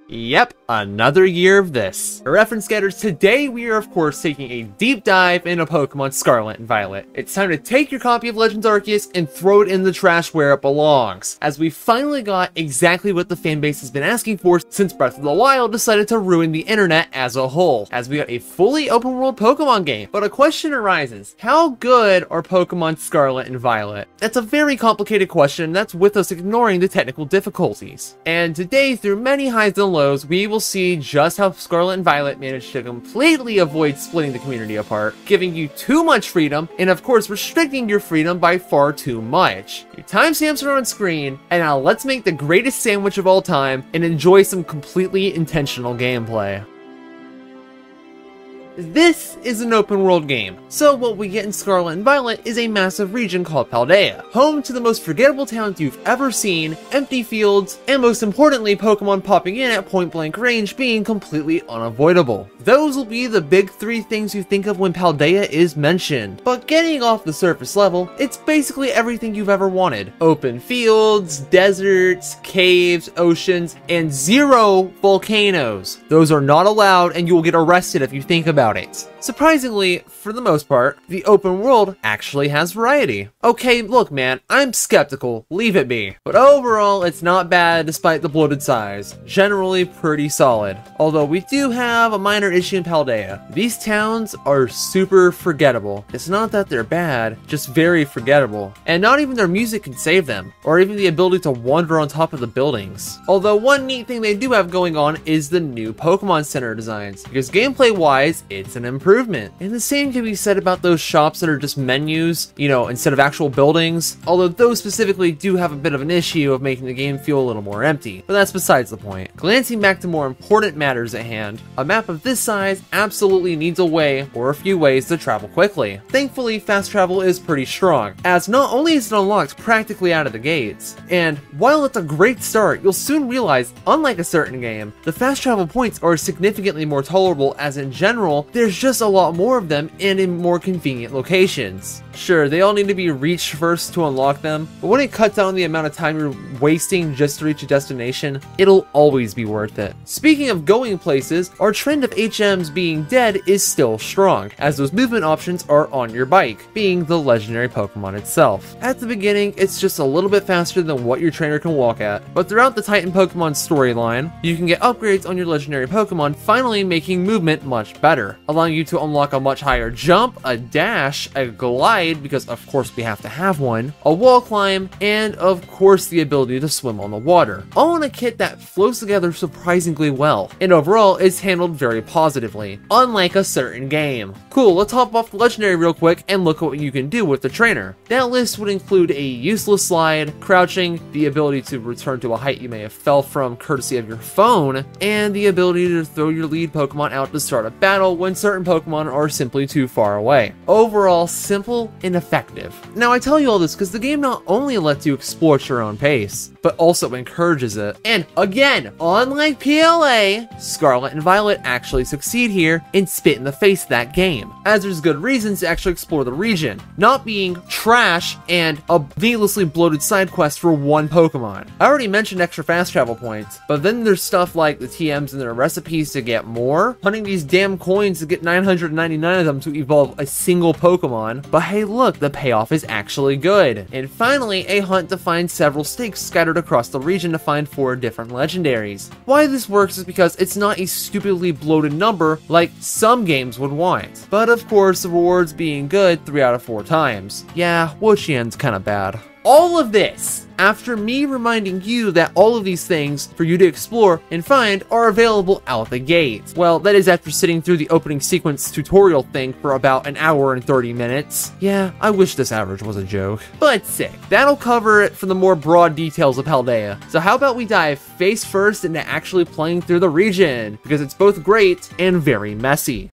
Yep, another year of this. For reference getters, today we are of course taking a deep dive into Pokemon Scarlet and Violet. It's time to take your copy of Legends Arceus and throw it in the trash where it belongs, as we finally got exactly what the fanbase has been asking for since Breath of the Wild decided to ruin the internet as a whole, as we got a fully open world Pokemon game. But a question arises, how good are Pokemon Scarlet and Violet? That's a very complicated question that's with us ignoring the technical difficulties. And today, through many highs and lows, we will see just how Scarlet and Violet managed to completely avoid splitting the community apart, giving you too much freedom, and of course restricting your freedom by far too much. Your timestamps are on screen, and now let's make the greatest sandwich of all time and enjoy some completely intentional gameplay. This is an open world game, so what we get in Scarlet and Violet is a massive region called Paldea, home to the most forgettable towns you've ever seen, empty fields, and most importantly Pokemon popping in at point blank range being completely unavoidable. Those will be the big three things you think of when Paldea is mentioned, but getting off the surface level, it's basically everything you've ever wanted. Open fields, deserts, caves, oceans, and 0 volcanoes. Those are not allowed and you will get arrested if you think about it. Surprisingly, for the most part, the open world actually has variety. Okay, look man, I'm skeptical, leave it be. But overall, it's not bad despite the bloated size. Generally pretty solid. Although we do have a minor issue in Paldea. These towns are super forgettable. It's not that they're bad, just very forgettable. And not even their music can save them, or even the ability to wander on top of the buildings. Although one neat thing they do have going on is the new Pokemon Center designs, because gameplay wise, it's an improvement. And the same can be said about those shops that are just menus, you know, instead of actual buildings, although those specifically do have a bit of an issue of making the game feel a little more empty, but that's besides the point. Glancing back to more important matters at hand, a map of this size absolutely needs a way, or a few ways, to travel quickly. Thankfully, fast travel is pretty strong, as not only is it unlocked practically out of the gates, and while it's a great start, you'll soon realize, unlike a certain game, the fast travel points are significantly more tolerable, as in general, there's just a lot more of them and in more convenient locations. Sure, they all need to be reached first to unlock them, but when it cuts down the amount of time you're wasting just to reach a destination, it'll always be worth it. Speaking of going places, our trend of HMs being dead is still strong, as those movement options are on your bike, being the legendary Pokemon itself. At the beginning, it's just a little bit faster than what your trainer can walk at, but throughout the Titan Pokemon storyline, you can get upgrades on your legendary Pokemon, finally making movement much better, allowing you to unlock a much higher jump, a dash, a glide, because of course we have to have one, a wall climb, and of course the ability to swim on the water. All in a kit that flows together surprisingly well, and overall is handled very positively, unlike a certain game. Cool, let's hop off the legendary real quick and look at what you can do with the trainer. That list would include a useless slide, crouching, the ability to return to a height you may have fell from courtesy of your phone, and the ability to throw your lead Pokemon out to start a battle when certain Pokemon are simply too far away. Overall, simple and effective. Now I tell you all this because the game not only lets you explore at your own pace, but also encourages it. And again, unlike PLA, Scarlet and Violet actually succeed here and spit in the face of that game, as there's good reasons to actually explore the region, not being trash and a needlessly bloated side quest for one Pokemon. I already mentioned extra fast travel points, but then there's stuff like the TMs and their recipes to get more, hunting these damn coins to get 999 of them to evolve a single Pokemon, but hey look, the payoff is actually good. And finally, a hunt to find several stakes scattered across the region to find 4 different legendaries. Why this works is because it's not a stupidly bloated number like some games would want, but of course the rewards being good 3 out of 4 times. Yeah, Wo-Chien's kinda bad. All of this after me reminding you that all of these things for you to explore and find are available out the gate. Well, that is after sitting through the opening sequence tutorial thing for about an hour and 30 minutes. Yeah, I wish this average was a joke. But sick. That'll cover it for the more broad details of Paldea. So how about we dive face first into actually playing through the region, because it's both great and very messy.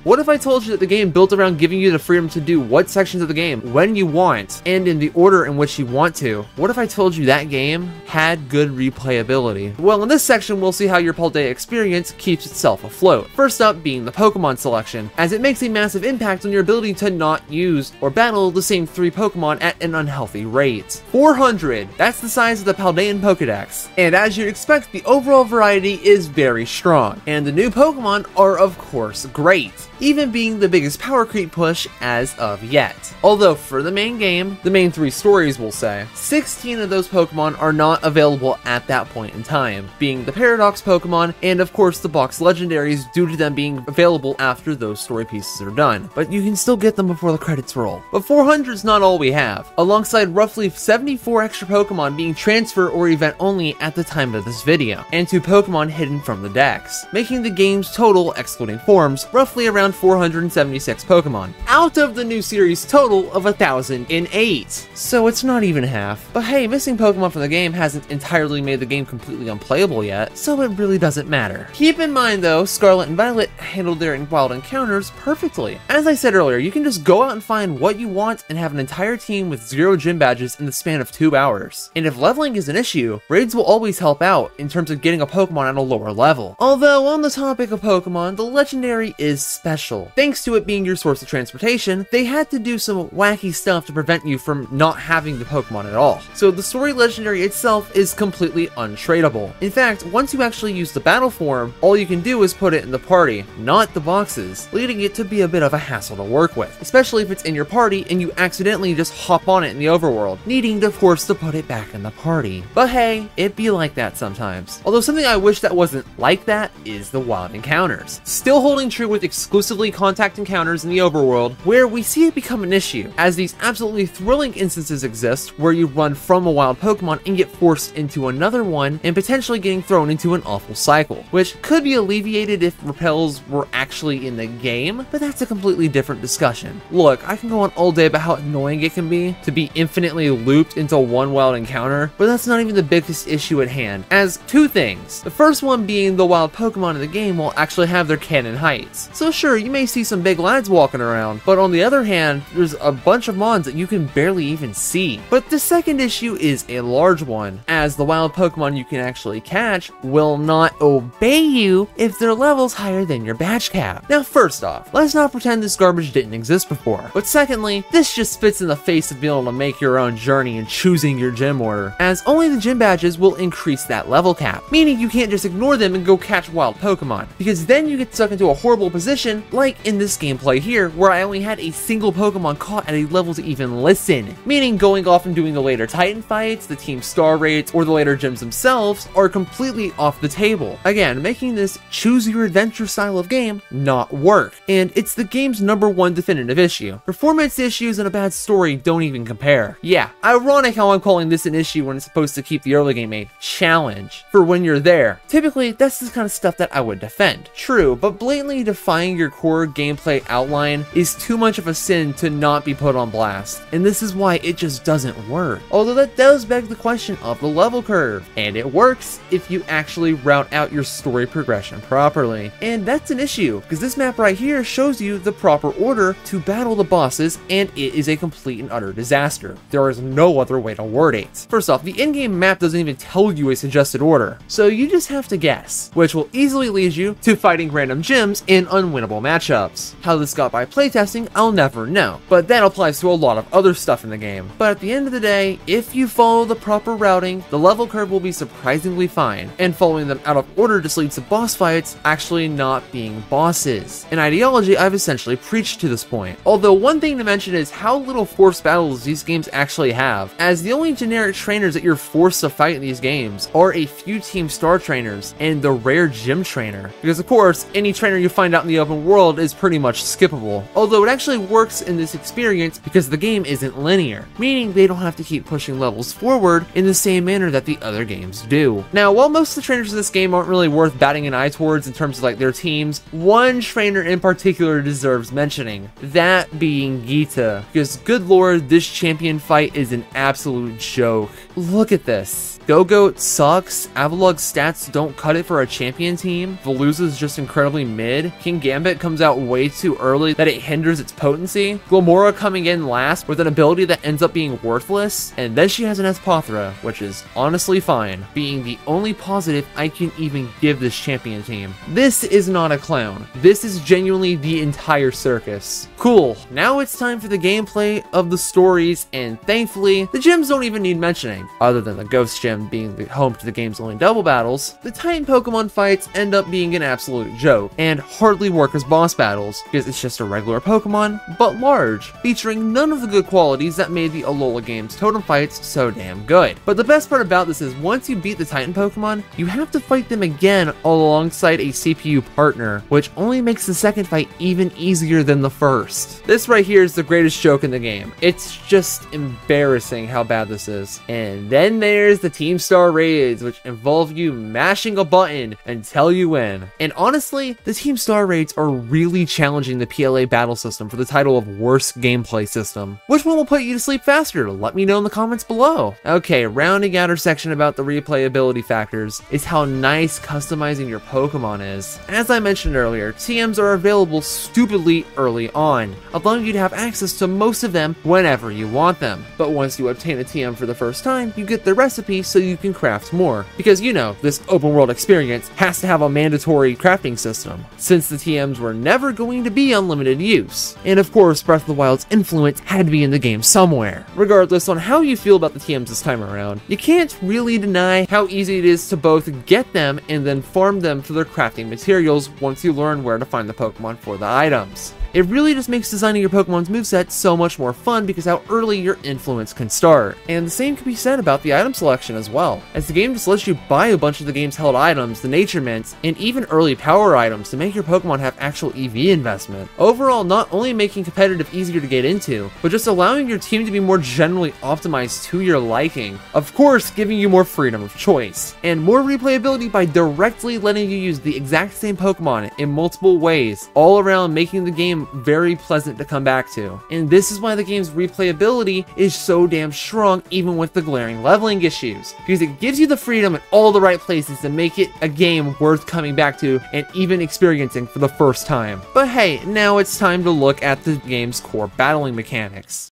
What if I told you that the game built around giving you the freedom to do what sections of the game when you want and in the order in which you want to? What if I told you that game had good replayability? Well, in this section, we'll see how your Paldea experience keeps itself afloat. First up being the Pokemon selection, as it makes a massive impact on your ability to not use or battle the same 3 Pokemon at an unhealthy rate. 400, that's the size of the Paldean Pokedex. And as you'd expect, the overall variety is very strong, and the new Pokemon are of course great, even being the biggest power creep push as of yet. Although for the main game, the main 3 stories we'll say, 16 of those Pokemon are not available at that point in time, being the Paradox Pokemon and of course the box legendaries due to them being available after those story pieces are done, but you can still get them before the credits roll. But 400 is not all we have, alongside roughly 74 extra Pokemon being transfer or event only at the time of this video, and 2 Pokemon hidden from the decks, making the game's total, excluding forms, roughly around 476 Pokemon, out of the new series total of 1,008. So it's not even half. But hey, missing Pokemon from the game hasn't entirely made the game completely unplayable yet, so it really doesn't matter. Keep in mind though, Scarlet and Violet handled their wild encounters perfectly. As I said earlier, you can just go out and find what you want and have an entire team with 0 gym badges in the span of 2 hours. And if leveling is an issue, raids will always help out in terms of getting a Pokemon at a lower level. Although on the topic of Pokemon, the legendary is special. Thanks to it being your source of transportation, they had to do some wacky stuff to prevent you from not having the Pokemon at all. So the story legendary itself is completely untradeable. In fact, once you actually use the battle form, all you can do is put it in the party, not the boxes, leading it to be a bit of a hassle to work with, especially if it's in your party and you accidentally just hop on it in the overworld, needing of course to put it back in the party. But hey, it be like that sometimes. Although something I wish that wasn't like that is the wild encounters. Still holding true with exclusively contact encounters in the overworld, where we see it become an issue, as these absolutely thrilling instances exist where you run from a wild Pokemon and get forced into another one and potentially getting thrown into an awful cycle, which could be alleviated if repels were actually in the game, but that's a completely different discussion. Look, I can go on all day about how annoying it can be to be infinitely looped into one wild encounter, but that's not even the biggest issue at hand, as 2 things. The first one being the wild Pokemon in the game will actually have their cannon heights. So sure, you may see some big lads walking around, but on the other hand, there's a bunch of mons that you can barely even see. But the second issue is a large one, as the wild Pokemon you can actually catch will not obey you if their level's higher than your badge cap. Now first off, let's not pretend this garbage didn't exist before. But secondly, this just spits in the face of being able to make your own journey and choosing your gym order, as only the gym badges will increase that level cap, meaning you can't just ignore them and go catch wild Pokemon, because then you get stuck into a horrible position like in this gameplay here, where I only had a single Pokemon caught at a level to even listen, meaning going off and doing the later Titan fights, the team star rates, or the later gyms themselves are completely off the table. Again, making this choose your adventure style of game not work, and it's the game's #1 definitive issue. Performance issues and a bad story don't even compare. Yeah, ironic how I'm calling this an issue when it's supposed to keep the early game a challenge for when you're there. Typically, that's the kind of stuff that I would defend. True, but blatantly defying your core gameplay outline is too much of a sin to not be put on blast, and this is why it just doesn't work. Although that does beg the question of the level curve, and it works if you actually route out your story progression properly. And that's an issue, because this map right here shows you the proper order to battle the bosses, and it is a complete and utter disaster. There is no other way to word it. First off, the in-game map doesn't even tell you a suggested order, so you just have to guess, which will easily lead you to fighting random gyms in unwinnable matchups. How this got by playtesting, I'll never know, but that applies to a lot of other stuff in the game. But at the end of the day, if you follow the proper routing, the level curve will be surprisingly fine, and following them out of order just leads to boss fights actually not being bosses, an ideology I've essentially preached to this point. Although one thing to mention is how little forced battles these games actually have, as the only generic trainers that you're forced to fight in these games are a few team star trainers and the rare gym trainer, because of course any trainer you find out in the open world is pretty much skippable, although it actually works in this experience because the game isn't linear, meaning they don't have to keep pushing levels forward in the same manner that the other games do. Now, while most of the trainers in this game aren't really worth batting an eye towards in terms of like their teams, one trainer in particular deserves mentioning, that being Gita, because good lord, this champion fight is an absolute joke. look at this. Go-Goat sucks, Avalug's stats don't cut it for a champion team, Veluza's just incredibly mid, King Gambit comes out way too early that it hinders its potency, Glomora coming in last with an ability that ends up being worthless, and then she has an Espathra, which is honestly fine, being the only positive I can even give this champion team. This is not a clown. This is genuinely the entire circus. Cool, now it's time for the gameplay of the stories, and thankfully, the gyms don't even need mentioning. Other than the Ghost Gym being the home to the game's only double battles, the Titan Pokemon fights end up being an absolute joke, and hardly work as boss battles, because it's just a regular Pokemon, but large, featuring none of the good qualities that made the Alola game's totem fights so damn good. But the best part about this is once you beat the Titan Pokemon, you have to fight them again alongside a CPU partner, which only makes the second fight even easier than the first. This right here is the greatest joke in the game. It's just embarrassing how bad this is. And then there's the Team Star raids, which involve you mashing a button until you win. And honestly, the Team Star raids are really challenging the PLA battle system for the title of worst gameplay system. Which one will put you to sleep faster? Let me know in the comments below. Okay, rounding out our section about the replayability factors is how nice customizing your Pokemon is. As I mentioned earlier, TMs are available stupidly early on, allowing you to have access to most of them whenever you want them. But once you obtain a TM for the first time, you get the recipe so you can craft more. Because you know, this open world experience has to have a mandatory crafting system, since the TMs were never going to be unlimited use. And of course, Breath of the Wild's influence had to be in the game somewhere. Regardless on how you feel about the TMs this time around, you can't really deny how easy it is to both get them and then farm them for their crafting materials once you learn where to find the Pokemon for the items. It really just makes designing your Pokemon's moveset so much more fun because how early your influence can start. And the same can be said about the item selection as well, as the game just lets you buy a bunch of the game's held items, the nature mints, and even early power items to make your Pokemon have actual EV investment. Overall, not only making competitive easier to get into, but just allowing your team to be more generally optimized to your liking. Of course, giving you more freedom of choice, and more replayability by directly letting you use the exact same Pokemon in multiple ways, all around making the game very pleasant to come back to. And this is why the game's replayability is so damn strong even with the glaring leveling issues, because it gives you the freedom in all the right places to make it a game worth coming back to and even experiencing for the first time. But hey, now it's time to look at the game's core battling mechanics.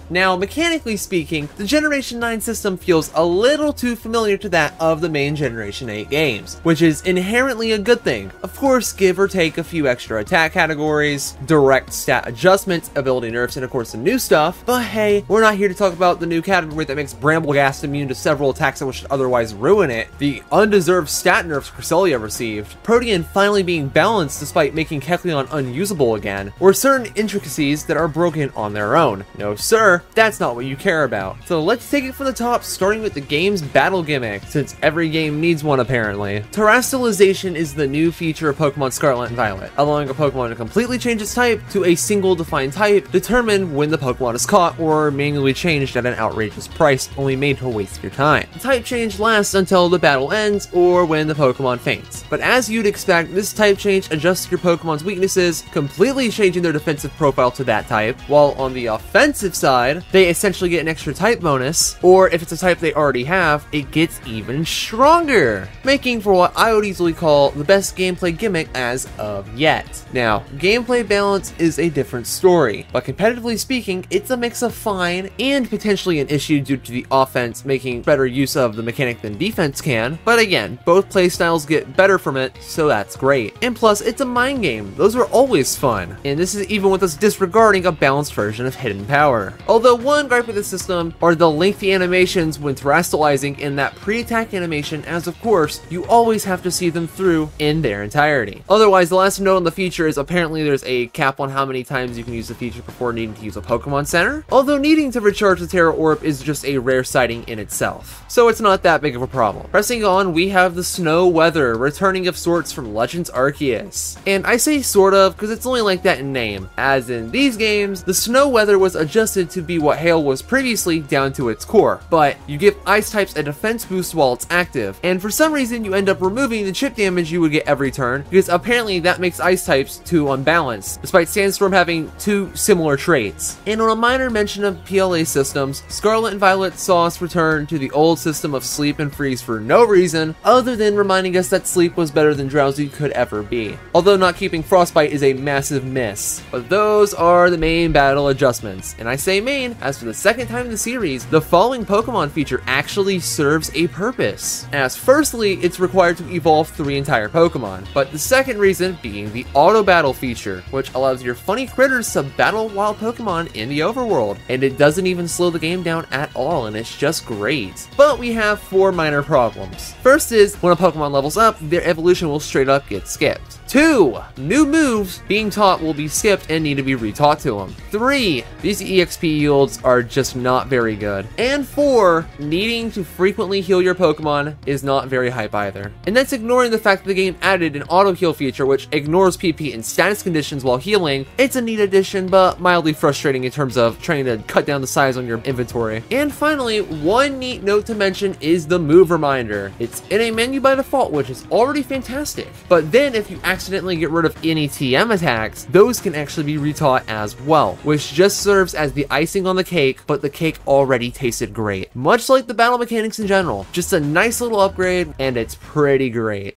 Now, mechanically speaking, the Generation 9 system feels a little too familiar to that of the main Generation 8 games, which is inherently a good thing. Of course, give or take a few extra attack categories, direct stat adjustments, ability nerfs, and of course some new stuff. But hey, we're not here to talk about the new category that makes Brambleghast immune to several attacks that would otherwise ruin it, the undeserved stat nerfs Cresselia received, Protean finally being balanced despite making Kecleon unusable again, or certain intricacies that are broken on their own. No sir, that's not what you care about. So let's take it from the top, starting with the game's battle gimmick, since every game needs one apparently. Terrestrialization is the new feature of Pokemon Scarlet and Violet, allowing a Pokemon to completely change its type to a single defined type, determined when the Pokemon is caught, or manually changed at an outrageous price, only made to waste your time. The type change lasts until the battle ends, or when the Pokemon faints. But as you'd expect, this type change adjusts your Pokemon's weaknesses, completely changing their defensive profile to that type, while on the offensive side, they essentially get an extra type bonus, or if it's a type they already have, it gets even stronger, making for what I would easily call the best gameplay gimmick as of yet. Now, gameplay balance is a different story, but competitively speaking, it's a mix of fine and potentially an issue due to the offense making better use of the mechanic than defense can, but again, both playstyles get better from it, so that's great. And plus, it's a mind game, those are always fun, and this is even with us disregarding a balanced version of Hidden Power. Although one gripe with the system are the lengthy animations when terrestrializing in that pre-attack animation, as of course, you always have to see them through in their entirety. Otherwise, the last note on the feature is apparently there's a cap on how many times you can use the feature before needing to use a Pokemon Center, although needing to recharge the Terra Orb is just a rare sighting in itself, so it's not that big of a problem. Pressing on, we have the Snow Weather, returning of sorts from Legends Arceus. And I say sort of because it's only like that in name, as in these games, the Snow Weather was adjusted to be what Hail was previously down to its core, but you give Ice types a defense boost while it's active, and for some reason you end up removing the chip damage you would get every turn, because apparently that makes Ice types too unbalanced, despite Sandstorm having two similar traits. And on a minor mention of PLA systems, Scarlet and Violet saw us return to the old system of Sleep and Freeze for no reason, other than reminding us that Sleep was better than Drowsy could ever be. Although not keeping Frostbite is a massive miss. But those are the main battle adjustments, and I say main, as for the second time in the series, the following Pokemon feature actually serves a purpose. As firstly, it's required to evolve 3 entire Pokemon, but the second reason being the auto battle feature, which allows your funny critters to battle wild Pokemon in the overworld, and it doesn't even slow the game down at all, and it's just great. But we have 4 minor problems. First is, when a Pokemon levels up, their evolution will straight up get skipped. 2. New moves being taught will be skipped and need to be retaught to them. 3. These EXP yields are just not very good. And 4. Needing to frequently heal your Pokemon is not very hype either. And that's ignoring the fact that the game added an auto heal feature which ignores PP and status conditions while healing. It's a neat addition, but mildly frustrating in terms of trying to cut down the size on your inventory. And finally, one neat note to mention is the move reminder. It's in a menu by default, which is already fantastic. But then if you accidentally get rid of any TM attacks, those can actually be retaught as well, which just serves as the icing on the cake, but the cake already tasted great. Much like the battle mechanics in general, just a nice little upgrade, and it's pretty great.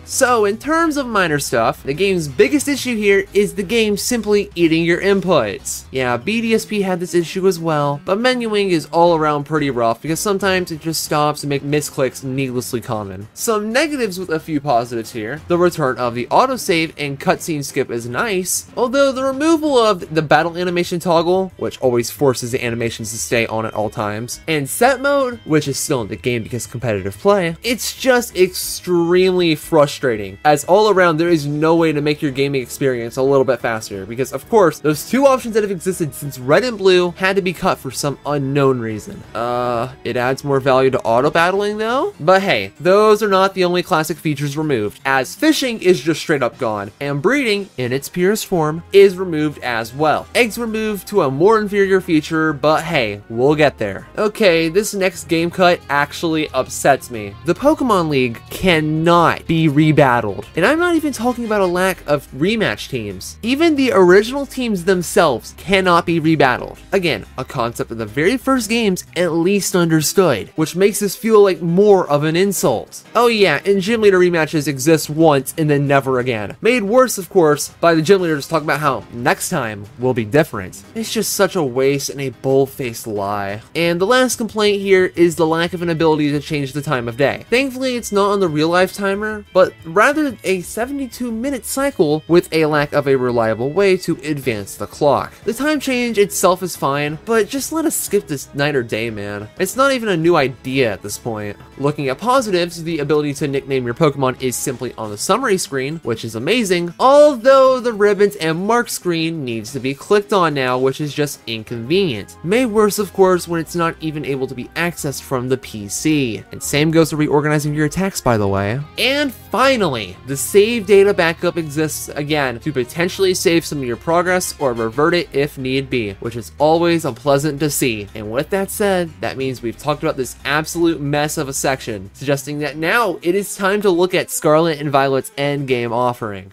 So, in terms of minor stuff, the game's biggest issue here is the game simply eating your inputs. Yeah, BDSP had this issue as well, but menuing is all around pretty rough because sometimes it just stops and makes misclicks needlessly common. Some negatives with a few positives here. The return of the autosave and cutscene skip is nice, although the removal of the battle animation toggle, which always forces the animations to stay on at all times, and set mode, which is still in the game because competitive play, it's just extremely frustrating, as all around there is no way to make your gaming experience a little bit faster, because of course those 2 options that have existed since Red and Blue had to be cut for some unknown reason. It adds more value to auto battling though, but hey, those are not the only classic features removed, as fishing is just straight up gone, and breeding in its purest form is removed as well. Eggs removed to a more inferior feature, but hey, we'll get there. Okay, this next game cut actually upsets me. The Pokemon League cannot be rebattled. And I'm not even talking about a lack of rematch teams. Even the original teams themselves cannot be rebattled. Again, a concept of the very first games at least understood, which makes this feel like more of an insult. Oh yeah, and gym leader rematches exist once and then never again. Made worse, of course, by the gym leaders talking about how next time will be different. It's just such a waste and a bull-faced lie. And the last complaint here is the lack of an ability to change the time of day. Thankfully, it's not on the real-life timer, but rather a 72-minute cycle with a lack of a reliable way to advance the clock. The time change itself is fine, but just let us skip this night or day, man. It's not even a new idea at this point. Looking at positives, the ability to nickname your Pokemon is simply on the summary screen, which is amazing, although the ribbons and mark screen needs to be clicked on now, which is just inconvenient. Made worse, of course, when it's not even able to be accessed from the PC. And same goes for reorganizing your attacks, by the way. And finally, the save data backup exists again to potentially save some of your progress or revert it if need be, which is always unpleasant to see. And with that said, that means we've talked about this absolute mess of a section, suggesting that now it is time to look at Scarlet and Violet's endgame offering.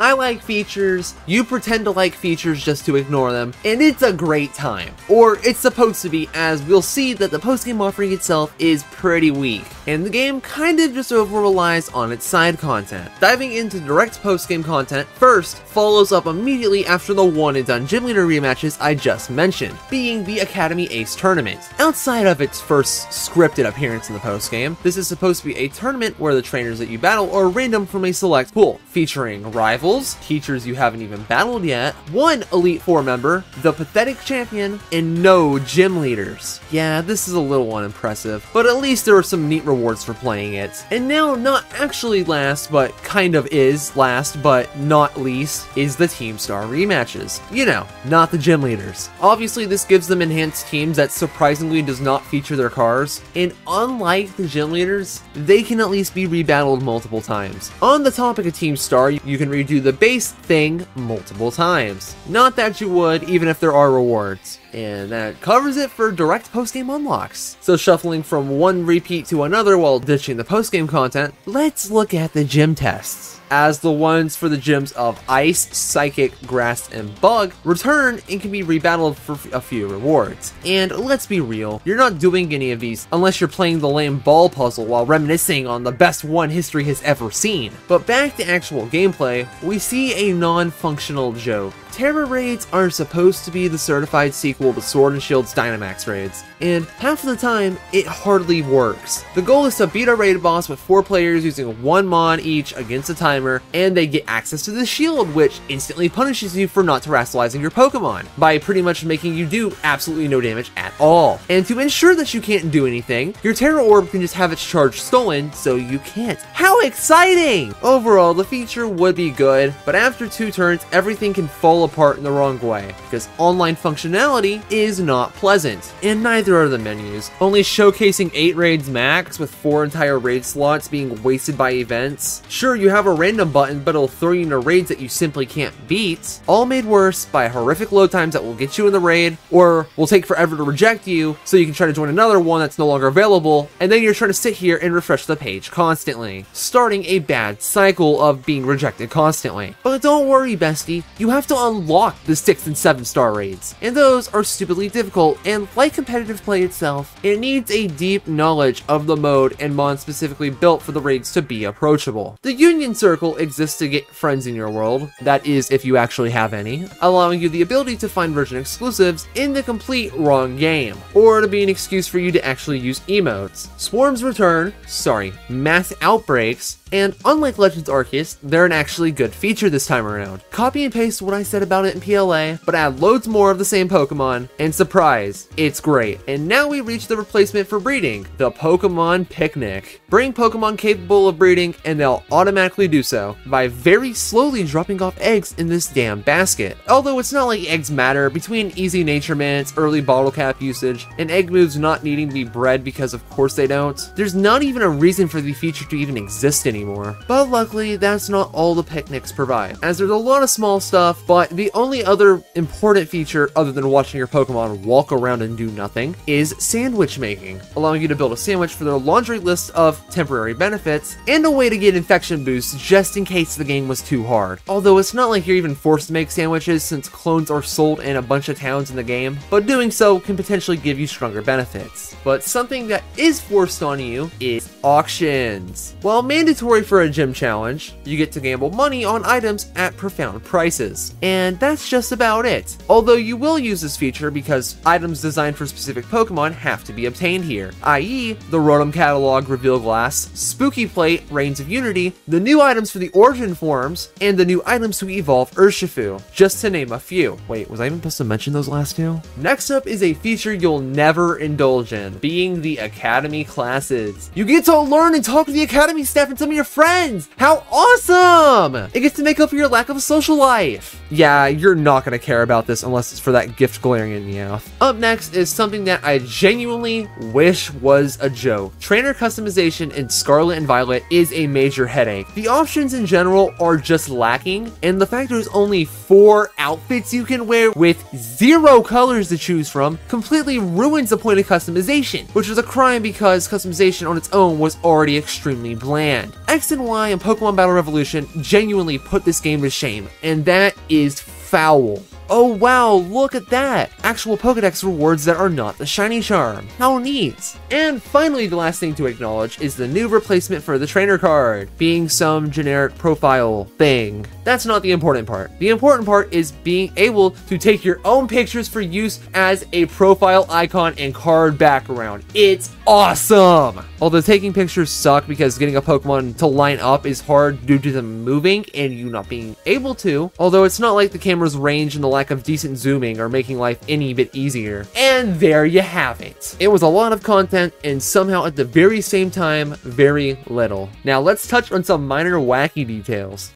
I like features, you pretend to like features just to ignore them, and it's a great time. Or it's supposed to be, as we'll see that the postgame offering itself is pretty weak, and the game kind of just over-relies on its side content. Diving into direct postgame content first follows up immediately after the one and done gym leader rematches I just mentioned, being the Academy Ace tournament. Outside of its first scripted appearance in the postgame, this is supposed to be a tournament where the trainers that you battle are random from a select pool, featuring rivals, teachers you haven't even battled yet, one Elite Four member, the pathetic champion, and no gym leaders. Yeah, this is a little unimpressive, but at least there are some neat rewards for playing it. And now, not actually last, but kind of is last, but not least, is the Team Star rematches. You know, not the gym leaders. Obviously, this gives them enhanced teams that surprisingly does not feature their cars, and unlike the gym leaders, they can at least be rebattled multiple times. On the topic of Team Star, you can redo the base thing multiple times. Not that you would, even if there are rewards. And that covers it for direct post-game unlocks. So shuffling from one repeat to another while ditching the post-game content, let's look at the gym tests. As the ones for the gyms of Ice, Psychic, Grass, and Bug return and can be rebattled for a few rewards. And let's be real, you're not doing any of these unless you're playing the lame ball puzzle while reminiscing on the best one history has ever seen. But back to actual gameplay, we see a non-functional joke. Terror raids are supposed to be the certified sequel to Sword and Shield's Dynamax raids, and half of the time, it hardly works. The goal is to beat a raid boss with 4 players using 1 mon each against a timer, and they get access to the shield, which instantly punishes you for not terrestrializing your Pokemon, by pretty much making you do absolutely no damage at all. And to ensure that you can't do anything, your Terror Orb can just have its charge stolen, so you can't. How exciting! Overall, the feature would be good, but after 2 turns, everything can fall apart in the wrong way, because online functionality is not pleasant, and neither are the menus. Only showcasing 8 raids max, with 4 entire raid slots being wasted by events. Sure, you have a random button, but it'll throw you into raids that you simply can't beat, all made worse by horrific load times that will get you in the raid, or will take forever to reject you, so you can try to join another one that's no longer available, and then you're trying to sit here and refresh the page constantly, starting a bad cycle of being rejected constantly. But don't worry, bestie, you have to unlock the 6 and 7 star raids, and those are stupidly difficult, and like competitive play itself, it needs a deep knowledge of the mode and mon specifically built for the raids to be approachable. The Union Circle exists to get friends in your world, that is if you actually have any, allowing you the ability to find version exclusives in the complete wrong game, or to be an excuse for you to actually use emotes. Swarms return, mass outbreaks, and unlike Legends Arceus, they're an actually good feature this time around. Copy and paste what I said about it in PLA, but add loads more of the same Pokemon, and surprise, it's great. And now we reach the replacement for breeding, the Pokemon Picnic. Bring Pokemon capable of breeding, and they'll automatically do so, by very slowly dropping off eggs in this damn basket. Although it's not like eggs matter, between easy nature minutes, early bottle cap usage, and egg moves not needing to be bred because of course they don't, there's not even a reason for the feature to even exist anymore. But luckily, that's not all the picnics provide, as there's a lot of small stuff, but the only other important feature other than watching your Pokemon walk around and do nothing is sandwich making, allowing you to build a sandwich for their laundry list of temporary benefits, and a way to get infection boosts just in case the game was too hard. Although it's not like you're even forced to make sandwiches since clones are sold in a bunch of towns in the game, but doing so can potentially give you stronger benefits. But something that is forced on you is auctions. While mandatory for a gym challenge, you get to gamble money on items at profound prices. And that's just about it. Although you will use this feature because items designed for specific Pokemon have to be obtained here, i.e. the Rotom Catalog Reveal Glass, Spooky Plate, Reigns of Unity, the new items for the Origin forms, and the new items to evolve Urshifu, just to name a few. Wait, was I even supposed to mention those last 2? Next up is a feature you'll never indulge in, being the Academy classes. You get to learn and talk to the Academy staff and some of your friends! How awesome! It gets to make up for your lack of a social life. Yeah, you're not gonna care about this unless it's for that gift glaring in Meowth. Up next is something that I genuinely wish was a joke. Trainer customization in Scarlet and Violet is a major headache. The options in general are just lacking, and the fact there's only 4 outfits you can wear with 0 colors to choose from completely ruins the point of customization, which is a crime because customization on its own was already extremely bland. X and Y and Pokemon Battle Revolution genuinely put this game to shame, and that is foul. Oh wow, look at that! Actual Pokedex rewards that are not the shiny charm. How neat! And finally, the last thing to acknowledge is the new replacement for the trainer card, being some generic profile thing. That's not the important part. The important part is being able to take your own pictures for use as a profile icon and card background. It's awesome! Although taking pictures suck because getting a Pokemon to line up is hard due to them moving and you not being able to, although it's not like the camera's range and the lack of decent zooming are making life any bit easier. And there you have it. It was a lot of content and somehow at the very same time, very little. Now let's touch on some minor wacky details.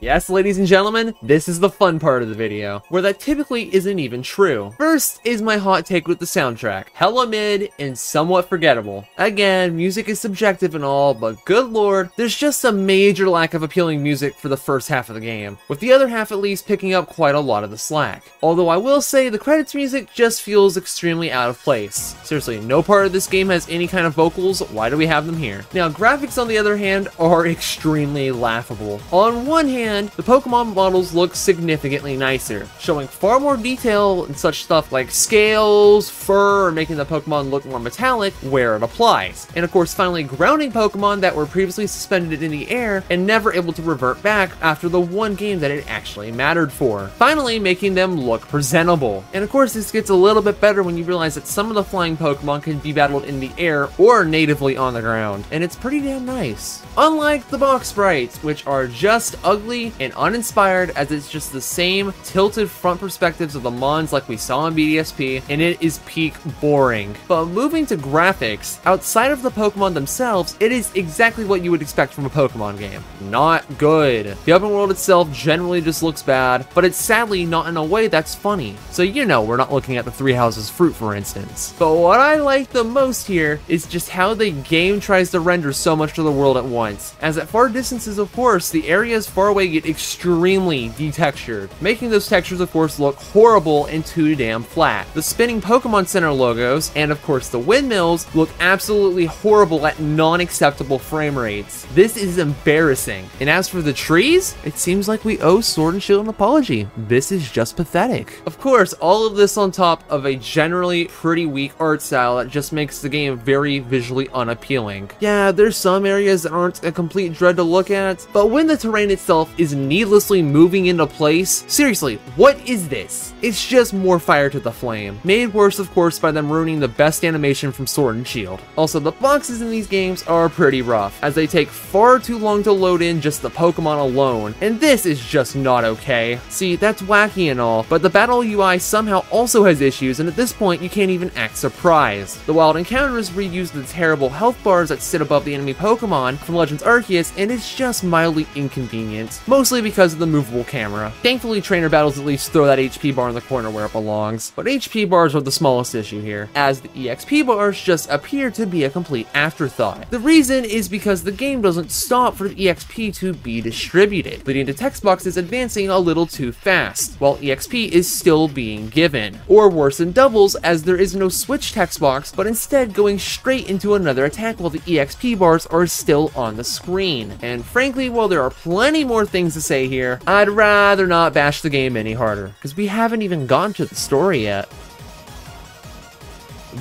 Yes, ladies and gentlemen, this is the fun part of the video, where that typically isn't even true. First is my hot take with the soundtrack. Hella mid and somewhat forgettable. Again, music is subjective and all, but good lord, there's just a major lack of appealing music for the first half of the game, with the other half at least picking up quite a lot of the slack. Although I will say the credits music just feels extremely out of place. Seriously, no part of this game has any kind of vocals, why do we have them here? Now, graphics on the other hand are extremely laughable. On one hand, the Pokemon models look significantly nicer, showing far more detail and such stuff like scales, fur, and making the Pokemon look more metallic where it applies. And of course, finally grounding Pokemon that were previously suspended in the air and never able to revert back after the one game that it actually mattered for. Finally making them look presentable. And of course, this gets a little bit better when you realize that some of the flying Pokemon can be battled in the air or natively on the ground, and it's pretty damn nice. Unlike the box sprites, which are just ugly and uninspired, as it's just the same tilted front perspectives of the Mons like we saw in BDSP, and it is peak boring. But moving to graphics, outside of the Pokemon themselves, it is exactly what you would expect from a Pokemon game. Not good. The open world itself generally just looks bad, but it's sadly not in a way that's funny. So you know we're not looking at the Three Houses fruit, for instance. But what I like the most here is just how the game tries to render so much of the world at once. As at far distances, of course, the areas far away get extremely detextured, making those textures of course look horrible and too damn flat. The spinning Pokemon Center logos, and of course the windmills, look absolutely horrible at non-acceptable frame rates. This is embarrassing. And as for the trees, it seems like we owe Sword and Shield an apology. This is just pathetic. Of course, all of this on top of a generally pretty weak art style that just makes the game very visually unappealing. Yeah, there's some areas that aren't a complete dread to look at, but when the terrain itself is needlessly moving into place, seriously, what is this? It's just more fire to the flame. Made worse, of course, by them ruining the best animation from Sword and Shield. Also, the boxes in these games are pretty rough, as they take far too long to load in just the Pokemon alone, and this is just not okay. See, that's wacky and all, but the battle UI somehow also has issues, and at this point, you can't even act surprised. The Wild Encounters reuse the terrible health bars that sit above the enemy Pokemon from Legends Arceus, and it's just mildly inconvenient, mostly because of the movable camera. Thankfully, trainer battles at least throw that HP bar in the corner where it belongs, but HP bars are the smallest issue here, as the EXP bars just appear to be a complete afterthought. The reason is because the game doesn't stop for the EXP to be distributed, leading to text boxes advancing a little too fast, while EXP is still being given. Or worse than doubles, as there is no switch text box, but instead going straight into another attack while the EXP bars are still on the screen. And frankly, while there are plenty more things to say here, I'd rather not bash the game any harder, because we haven't even gotten to the story yet.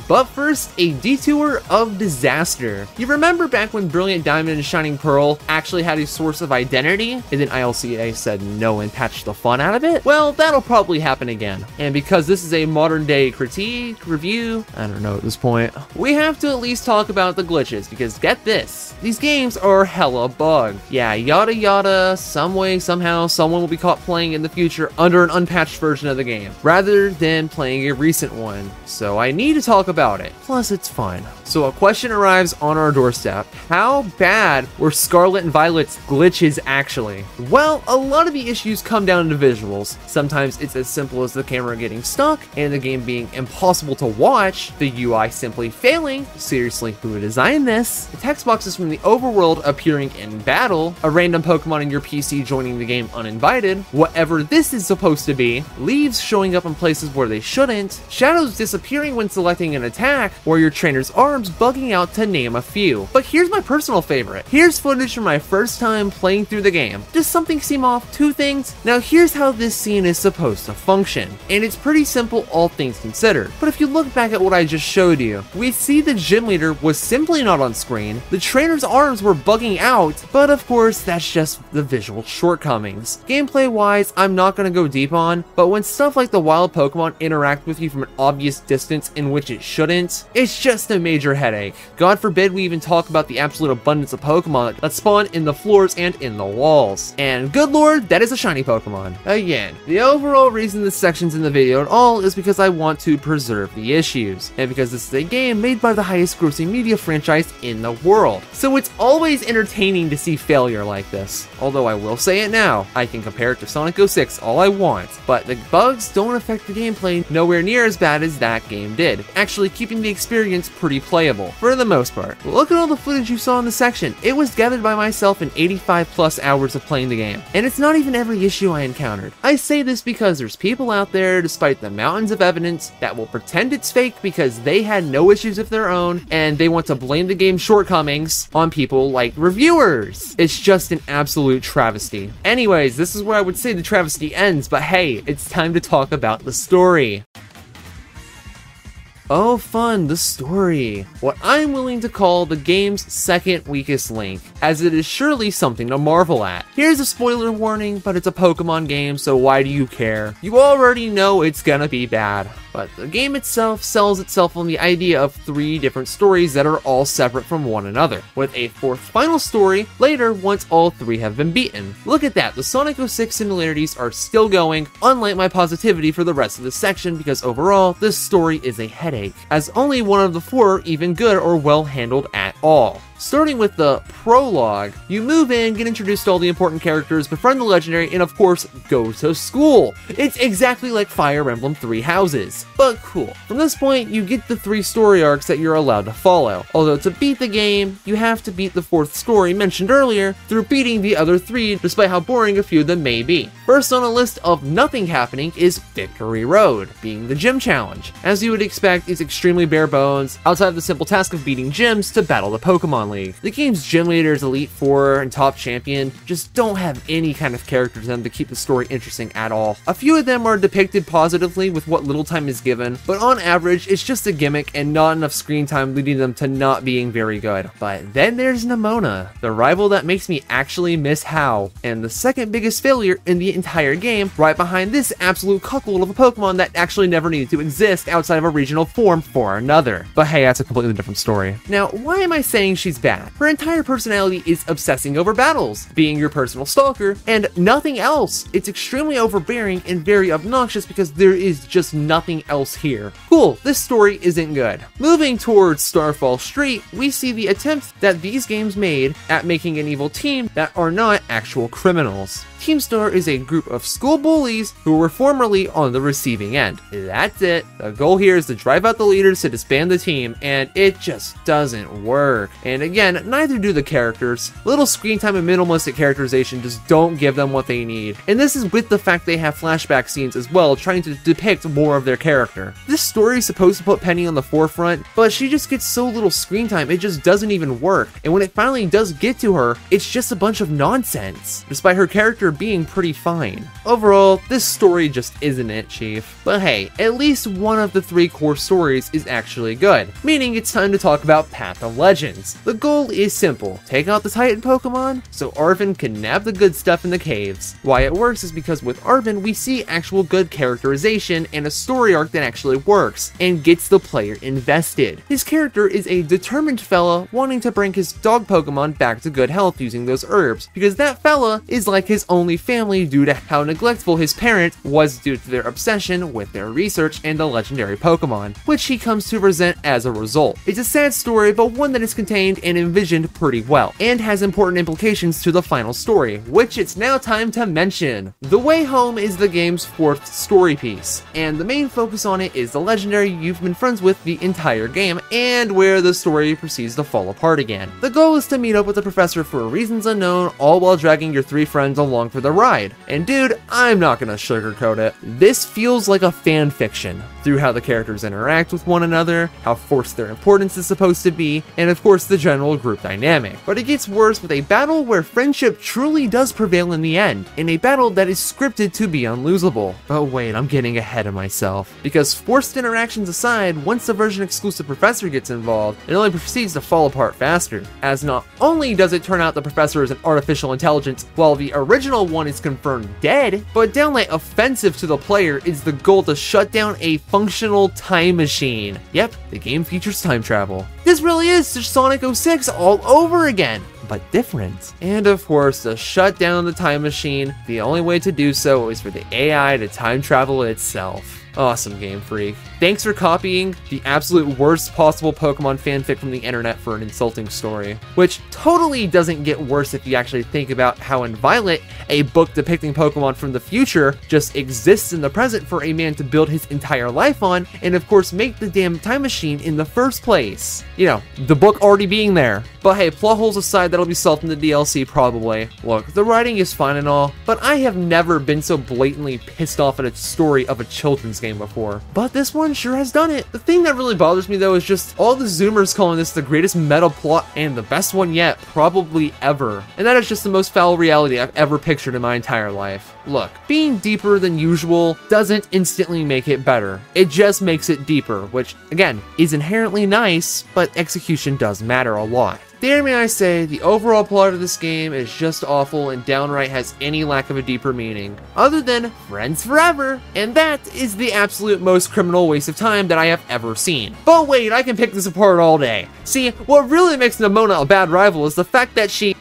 But first, a detour of disaster. You remember back when Brilliant Diamond and Shining Pearl actually had a source of identity, and then ILCA said no and patched the fun out of it? Well, that'll probably happen again. And because this is a modern day critique, review, I don't know at this point, we have to at least talk about the glitches, because get this, these games are hella bugged. Yeah, yada yada, some way, somehow, someone will be caught playing in the future under an unpatched version of the game, rather than playing a recent one. So I need to talk about it. Plus, it's fun. So a question arrives on our doorstep. How bad were Scarlet and Violet's glitches actually? Well, a lot of the issues come down to visuals. Sometimes it's as simple as the camera getting stuck and the game being impossible to watch, the UI simply failing. Seriously, who designed this? The text boxes from the overworld appearing in battle, a random Pokemon in your PC joining the game uninvited, whatever this is supposed to be, leaves showing up in places where they shouldn't, shadows disappearing when selecting an attack, or your trainer's arms bugging out, to name a few. But here's my personal favorite. Here's footage from my first time playing through the game. Does something seem off? Two things? Now here's how this scene is supposed to function, and it's pretty simple all things considered. But if you look back at what I just showed you, we see the gym leader was simply not on screen, the trainer's arms were bugging out, but of course that's just the visual shortcomings. Gameplay wise, I'm not going to go deep on, but when stuff like the wild Pokemon interact with you from an obvious distance in which it shouldn't. It's just a major headache. God forbid we even talk about the absolute abundance of Pokemon that spawn in the floors and in the walls. And good lord, that is a shiny Pokemon. Again, the overall reason this section's in the video at all is because I want to preserve the issues, and because this is a game made by the highest grossing media franchise in the world. So it's always entertaining to see failure like this. Although I will say it now, I can compare it to Sonic 06 all I want, but the bugs don't affect the gameplay nowhere near as bad as that game did, actually keeping the experience pretty playable, for the most part. Look at all the footage you saw in the section. It was gathered by myself in 85 plus hours of playing the game, and it's not even every issue I encountered. I say this because there's people out there, despite the mountains of evidence, that will pretend it's fake because they had no issues of their own, and they want to blame the game's shortcomings on people like reviewers. It's just an absolute travesty. Anyways, this is where I would say the travesty ends, but hey, it's time to talk about the story. Oh fun, the story. What I'm willing to call the game's second weakest link, as it is surely something to marvel at. Here's a spoiler warning, but it's a Pokemon game, so why do you care? You already know it's gonna be bad. But the game itself sells itself on the idea of 3 different stories that are all separate from one another, with a 4th final story later once all 3 have been beaten. Look at that, the Sonic 06 similarities are still going, unlike my positivity for the rest of this section, because overall, this story is a headache, as only one of the 4 are even good or well handled at all. Starting with the prologue, you move in, get introduced to all the important characters, befriend the legendary, and of course, go to school. It's exactly like Fire Emblem 3 Houses, but cool. From this point, you get the 3 story arcs that you're allowed to follow. Although to beat the game, you have to beat the 4th story mentioned earlier through beating the other 3, despite how boring a few of them may be. First on a list of nothing happening is Victory Road, being the gym challenge. As you would expect, it's extremely bare bones, outside of the simple task of beating gyms to battle the Pokemon League. The game's gym leaders, Elite Four, and Top Champion just don't have any kind of character to them to keep the story interesting at all. A few of them are depicted positively with what little time is given, but on average, it's just a gimmick and not enough screen time, leading them to not being very good. But then there's Nemona, the rival that makes me actually miss How, and the second biggest failure in the entire game, right behind this absolute cuckold of a Pokemon that actually never needed to exist outside of a regional form for another. But hey, that's a completely different story. Now, why am I saying she's bad? Her entire personality is obsessing over battles, being your personal stalker, and nothing else. It's extremely overbearing and very obnoxious because there is just nothing else here. Cool, this story isn't good. Moving towards Starfall Street, we see the attempt that these games made at making an evil team that are not actual criminals. Team Star is a group of school bullies who were formerly on the receiving end. That's it. The goal here is to drive out the leaders to disband the team, and it just doesn't work. And again, neither do the characters. Little screen time and minimalistic characterization just don't give them what they need. And this is with the fact they have flashback scenes as well, trying to depict more of their character. This story is supposed to put Penny on the forefront, but she just gets so little screen time, it just doesn't even work. And when it finally does get to her, it's just a bunch of nonsense, despite her character being pretty fine. Overall, this story just isn't it, Chief. But hey, at least one of the 3 core stories is actually good, meaning it's time to talk about Path of Legends. The goal is simple, take out the Titan Pokemon so Arven can nab the good stuff in the caves. Why it works is because with Arven, we see actual good characterization and a story arc that actually works, and gets the player invested. His character is a determined fella wanting to bring his dog Pokemon back to good health using those herbs, because that fella is like his own family due to how neglectful his parent was due to their obsession with their research and the legendary Pokemon, which he comes to resent as a result. It's a sad story, but one that is contained and envisioned pretty well, and has important implications to the final story, which it's now time to mention. The Way Home is the game's 4th story piece, and the main focus on it is the legendary you've been friends with the entire game, and where the story proceeds to fall apart again. The goal is to meet up with the professor for reasons unknown, all while dragging your 3 friends along for the ride. And dude, I'm not gonna sugarcoat it. This feels like a fan fiction, through how the characters interact with one another, how forced their importance is supposed to be, and of course the general group dynamic. But it gets worse with a battle where friendship truly does prevail in the end, in a battle that is scripted to be unlosable. But wait, I'm getting ahead of myself. Because forced interactions aside, once the version exclusive professor gets involved, it only proceeds to fall apart faster, as not only does it turn out the professor is an artificial intelligence while the original one is confirmed dead, but downright offensive to the player is the goal to shut down a functional time machine. Yep, the game features time travel. This really is Sonic 06 all over again, but different. And of course, to shut down the time machine, the only way to do so is for the AI to time travel itself. Awesome, Game Freak. Thanks for copying the absolute worst possible Pokemon fanfic from the internet for an insulting story. Which totally doesn't get worse if you actually think about how in Violet, a book depicting Pokemon from the future just exists in the present for a man to build his entire life on, and of course make the damn time machine in the first place. You know, the book already being there. But hey, plot holes aside, that'll be solved in the DLC probably. Look, the writing is fine and all, but I have never been so blatantly pissed off at a story of a children's game before. But this one sure has done it. The thing that really bothers me though is just all the Zoomers calling this the greatest meta plot and the best one yet, probably ever. And that is just the most foul reality I've ever pictured in my entire life. Look, being deeper than usual doesn't instantly make it better. It just makes it deeper, which again, is inherently nice, but execution does matter a lot. Dare may I say, the overall plot of this game is just awful and downright has any lack of a deeper meaning, other than friends forever, and that is the absolute most criminal waste of time that I have ever seen. But wait, I can pick this apart all day. See, what really makes Nimona a bad rival is the fact that she...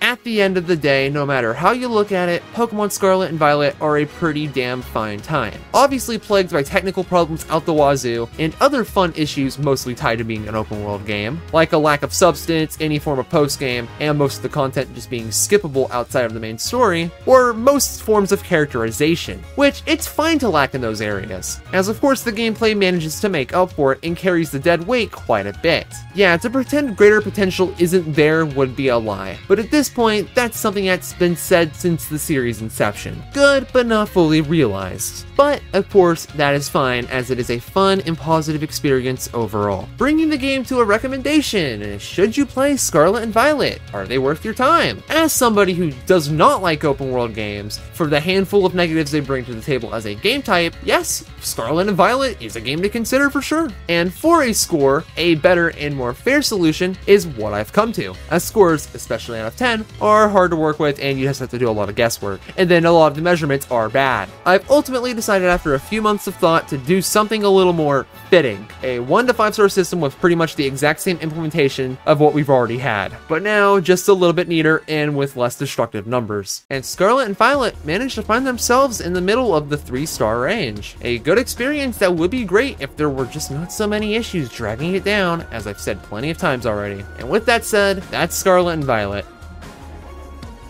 At the end of the day, no matter how you look at it, Pokemon Scarlet and Violet are a pretty damn fine time. Obviously plagued by technical problems out the wazoo, and other fun issues mostly tied to being an open world game, like a lack of substance, any form of postgame, and most of the content just being skippable outside of the main story, or most forms of characterization, which it's fine to lack in those areas, as of course the gameplay manages to make up for it and carries the dead weight quite a bit. Yeah, to pretend greater potential isn't there would be a lie, but at this point, that's something that's been said since the series' inception. Good, but not fully realized. But, of course, that is fine, as it is a fun and positive experience overall. Bringing the game to a recommendation: should you play Scarlet and Violet? Are they worth your time? As somebody who does not like open world games, for the handful of negatives they bring to the table as a game type, yes, Scarlet and Violet is a game to consider for sure. And for a score, a better and more fair solution is what I've come to, as scores, especially out of 10, are hard to work with and you just have to do a lot of guesswork, and then a lot of the measurements are bad. I've ultimately decided after a few months of thought to do something a little more fitting, a 1 to 5 star system with pretty much the exact same implementation of what we've already had, but now just a little bit neater and with less destructive numbers. And Scarlet and Violet managed to find themselves in the middle of the 3-star range. A good experience that would be great if there were just not so many issues dragging it down, as I've said plenty of times already. And with that said, that's Scarlet and Violet.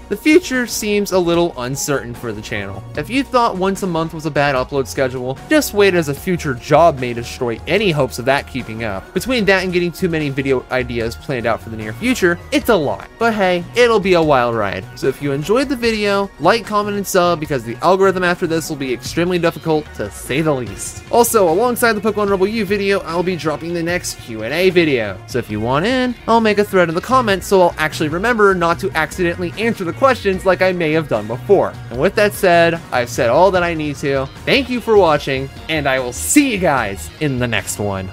The future seems a little uncertain for the channel. If you thought once a month was a bad upload schedule, just wait, as a future job may destroy any hopes of that keeping up. Between that and getting too many video ideas planned out for the near future, it's a lot. But hey, it'll be a wild ride. So if you enjoyed the video, like, comment, and sub, because the algorithm after this will be extremely difficult to say the least. Also, alongside the Pokemon Rebel U video, I'll be dropping the next Q&A video. So if you want in, I'll make a thread in the comments so I'll actually remember not to accidentally answer the questions like I may have done before. And with that said, I've said all that I need to. Thank you for watching, and I will see you guys in the next one.